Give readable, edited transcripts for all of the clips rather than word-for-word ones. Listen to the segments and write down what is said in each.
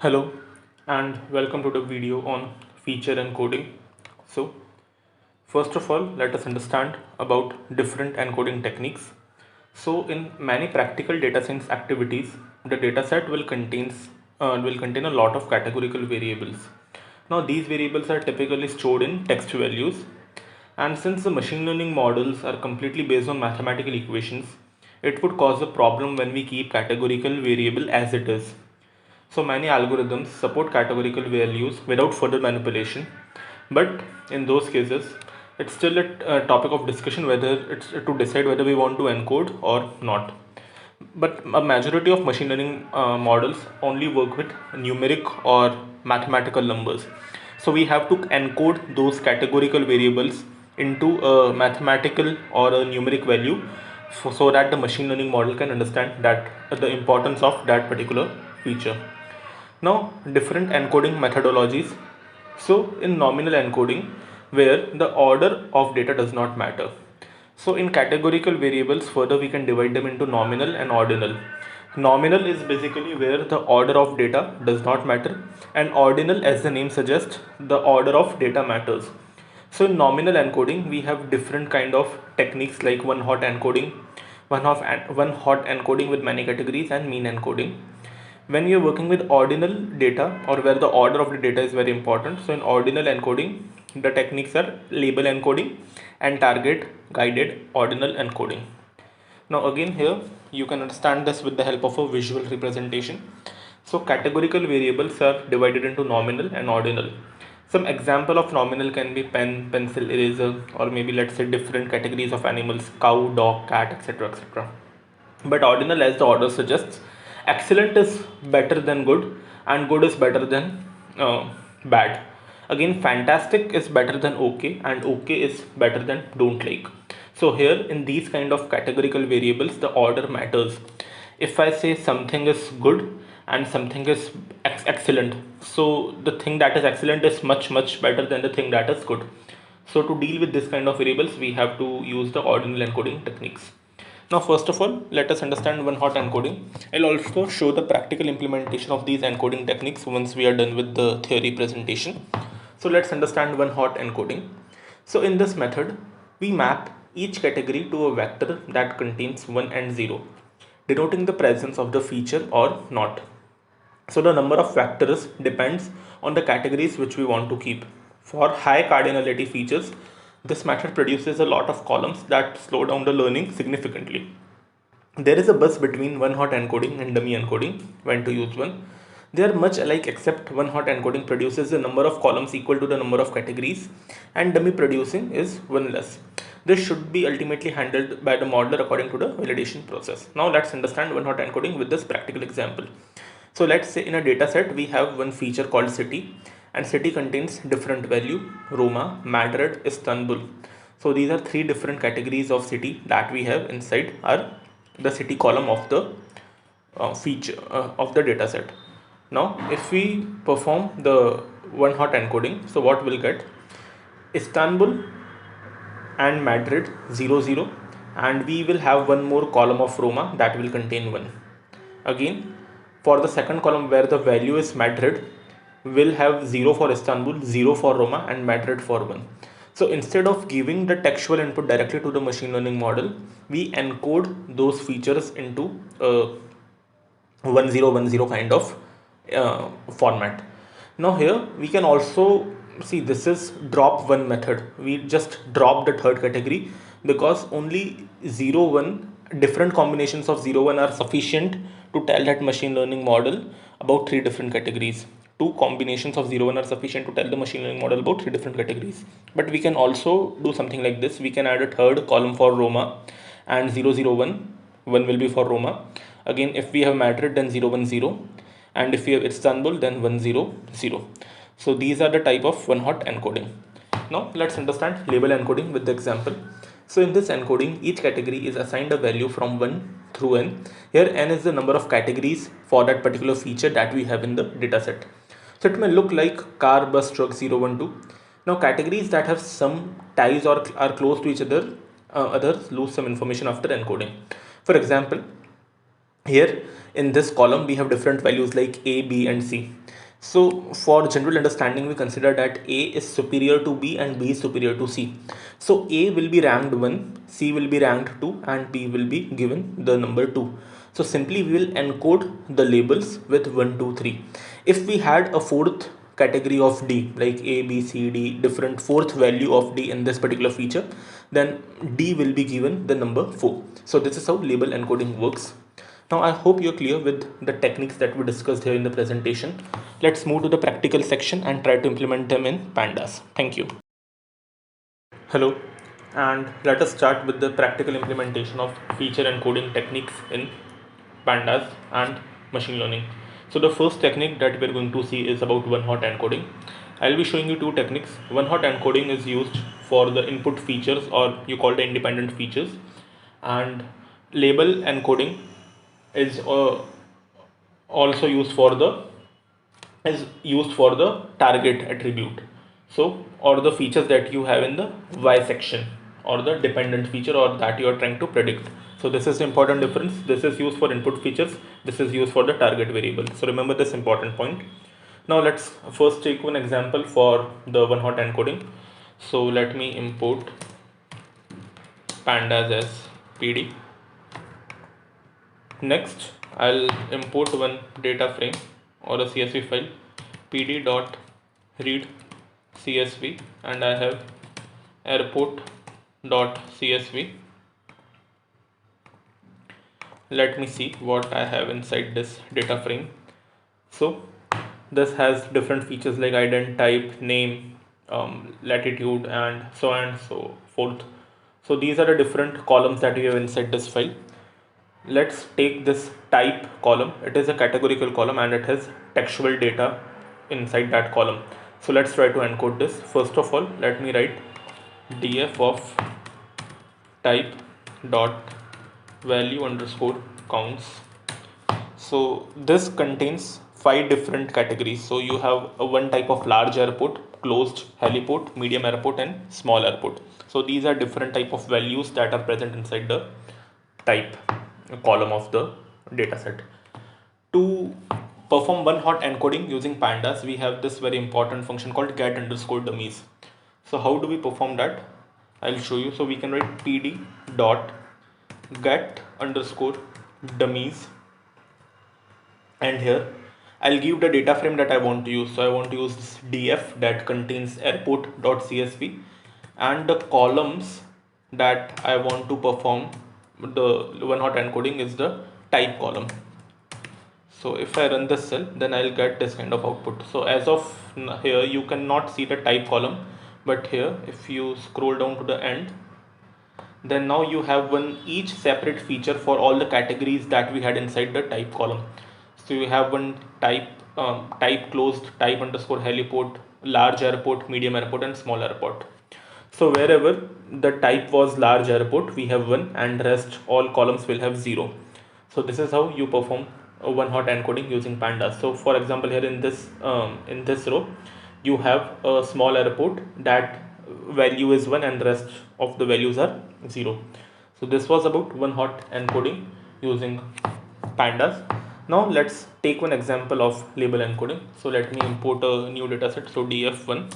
Hello and welcome to the video on feature encoding. So, first of all, let us understand about different encoding techniques. So, in many practical data science activities, the dataset will contain a lot of categorical variables. Now, these variables are typically stored in text values, and since the machine learning models are completely based on mathematical equations, it would cause a problem when we keep categorical variable as it is. So many algorithms support categorical values without further manipulation, but in those cases, it's still a topic of discussion whether it's to decide whether we want to encode or not. But a majority of machine learning models only work with numeric or mathematical numbers. So we have to encode those categorical variables into a mathematical or a numeric value so that the machine learning model can understand that the importance of that particular feature. Now, different encoding methodologies. So, in nominal encoding, where the order of data does not matter. So, in categorical variables, further we can divide them into nominal and ordinal. Nominal is basically where the order of data does not matter, and ordinal, as the name suggests, the order of data matters. So, in nominal encoding, we have different kind of techniques like one hot encoding, one hot encoding with many categories, and mean encoding. When you're working with ordinal data, or where the order of the data is very important, so in ordinal encoding the techniques are label encoding and target guided ordinal encoding. Now again, here you can understand this with the help of a visual representation. So categorical variables are divided into nominal and ordinal. Some example of nominal can be pen, pencil, eraser, or maybe let's say different categories of animals: cow, dog, cat, etc., etc. But ordinal, as the order suggests, excellent is better than good, and good is better than bad. Again, fantastic is better than okay, and okay is better than don't like. So here in these kind of categorical variables, the order matters. If I say something is good and something is excellent, so the thing that is excellent is much better than the thing that is good. So to deal with this kind of variables, we have to use the ordinal encoding techniques. Now, first of all, let us understand one hot encoding. I'll also show the practical implementation of these encoding techniques once we are done with the theory presentation. So let's understand one hot encoding. So in this method, we map each category to a vector that contains 1 and 0, denoting the presence of the feature or not. So the number of vectors depends on the categories which we want to keep. For high cardinality features, this method produces a lot of columns that slow down the learning significantly. There is a buzz between one hot encoding and dummy encoding, when to use one. They are much alike, except one hot encoding produces the number of columns equal to the number of categories, and dummy producing is one less. This should be ultimately handled by the modeler according to the validation process. Now let's understand one hot encoding with this practical example. So let's say in a data set we have one feature called city, and city contains different value: Roma, Madrid, Istanbul. So these are three different categories of city that we have inside the city column of the feature of the data set. Now if we perform the one hot encoding, so what we'll get: Istanbul and Madrid 0 0, and we will have one more column of Roma that will contain 1. Again, for the second column where the value is Madrid, we'll have 0 for Istanbul, 0 for Roma, and Madrid for 1. So instead of giving the textual input directly to the machine learning model, we encode those features into a 1010 kind of format. Now here we can also see this is drop one method. We just drop the third category because only 0 1 different combinations of 0 1 are sufficient to tell that machine learning model about three different categories. Two combinations of 0 1 are sufficient to tell the machine learning model about three different categories. But we can also do something like this. We can add a third column for Roma, and 0 0 1 1 will be for Roma. Again, if we have Madrid, then 0 1 0, and if we have Istanbul, then 1 0 0. So these are the type of one hot encoding. Now let's understand label encoding with the example. So in this encoding, each category is assigned a value from 1 through n. Here n is the number of categories for that particular feature that we have in the dataset. So it may look like car, bus, truck, 0 1 2. Now categories that have some ties or are close to each other, others lose some information after encoding. For example, here in this column we have different values like a, b, and c. So for general understanding, we consider that A is superior to B and B is superior to C. So A will be ranked 1, C will be ranked 2, and B will be given the number 2. So simply we will encode the labels with 1, 2, 3. If we had a fourth category of D, like A, B, C, D, different fourth value of D in this particular feature, then D will be given the number 4. So this is how label encoding works. Now I hope you're clear with the techniques that we discussed here in the presentation. Let's move to the practical section and try to implement them in pandas. Thank you. Hello, and let us start with the practical implementation of feature encoding techniques in pandas and machine learning. So the first technique that we're going to see is about one-hot encoding. I'll be showing you two techniques. One-hot encoding is used for the input features, or you call the independent features, and label encoding is also used for the target attribute, so or the features that you have in the y section, or the dependent feature, or that you are trying to predict. So this is the important difference. This is used for input features, this is used for the target variable. So remember this important point. Now let's first take one example for the one hot encoding. So let me import pandas as pd. Next I'll import one data frame or a CSV file, pd.read CSV, and I have airport.csv. Let me see what I have inside this data frame. So this has different features like ident, type, name, latitude, and so on and so forth. So these are the different columns that we have inside this file. Let's take this type column. It is a categorical column and it has textual data inside that column. So let's try to encode this. First of all, let me write df of type dot value underscore counts. So this contains 5 different categories. So you have one type of large airport, closed heliport, medium airport, and small airport. So these are different type of values that are present inside the type column of the dataset. To perform one hot encoding using pandas, we have this very important function called get underscore dummies. So how do we perform that? I'll show you. So we can write pd dot get underscore dummies, and here I'll give the data frame that I want to use. So I want to use this df that contains airport.csv, and the columns that I want to perform the one hot encoding is the type column. So if I run this cell, then I'll get this kind of output. So as of here, you cannot see the type column, but here if you scroll down to the end, then now you have one each separate feature for all the categories that we had inside the type column. So you have one type, type closed, type underscore heliport, large airport, medium airport, and small airport. So wherever the type was large airport, we have 1, and rest all columns will have 0. So this is how you perform a one hot encoding using pandas. So for example, here in this row, you have a small airport that value is 1 and the rest of the values are 0. So this was about one hot encoding using pandas. Now let's take one example of label encoding. So let me import a new dataset, so df1,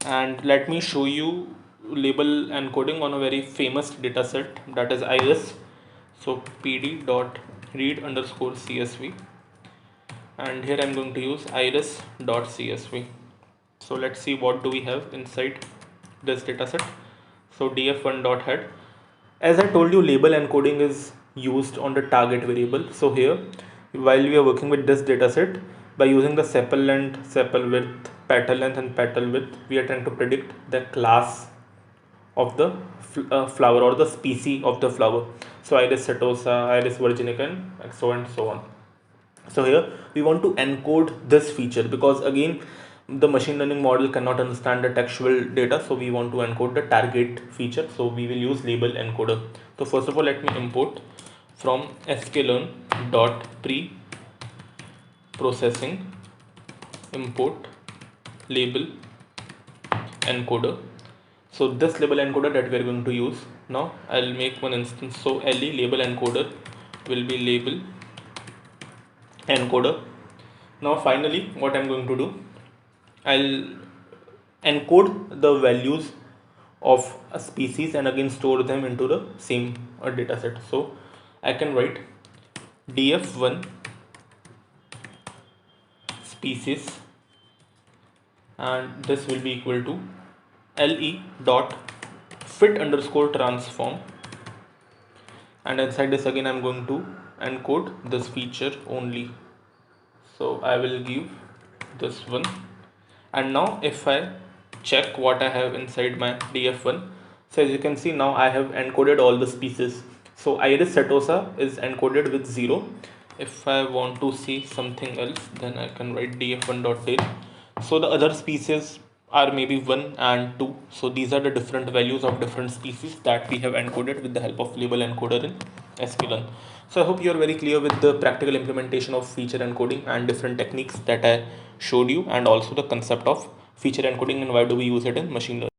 and let me show you label encoding on a very famous dataset, that is iris. So pd dot read underscore csv, and here I'm going to use iris dot csv. So let's see what do we have inside this dataset. So df1 dot head, as I told you, label encoding is used on the target variable. So here, while we are working with this dataset, by using the sepal length, sepal width, petal length, and petal width, we are trying to predict the class of the flower, or the species of the flower. So iris setosa, iris virginica, and so on and so on. So here we want to encode this feature, because again the machine learning model cannot understand the textual data, so we want to encode the target feature. So we will use label encoder. So first of all, let me import from sklearn.preprocessing import label encoder. So this label encoder that we are going to use, now I'll make one instance. So label encoder will be label encoder. Now finally what I'm going to do, I'll encode the values of a species and again store them into the same data set. So I can write df1 species, and this will be equal to le dot fit underscore transform, and inside this again I'm going to encode this feature only. So I will give this one, and now if I check what I have inside my df1, so as you can see now I have encoded all the species. So iris setosa is encoded with 0. If I want to see something else, then I can write df1.tail. So the other species are maybe 1 and 2. So these are the different values of different species that we have encoded with the help of label encoder in sklearn. So I hope you are very clear with the practical implementation of feature encoding and different techniques that I showed you, and also the concept of feature encoding and why do we use it in machine learning.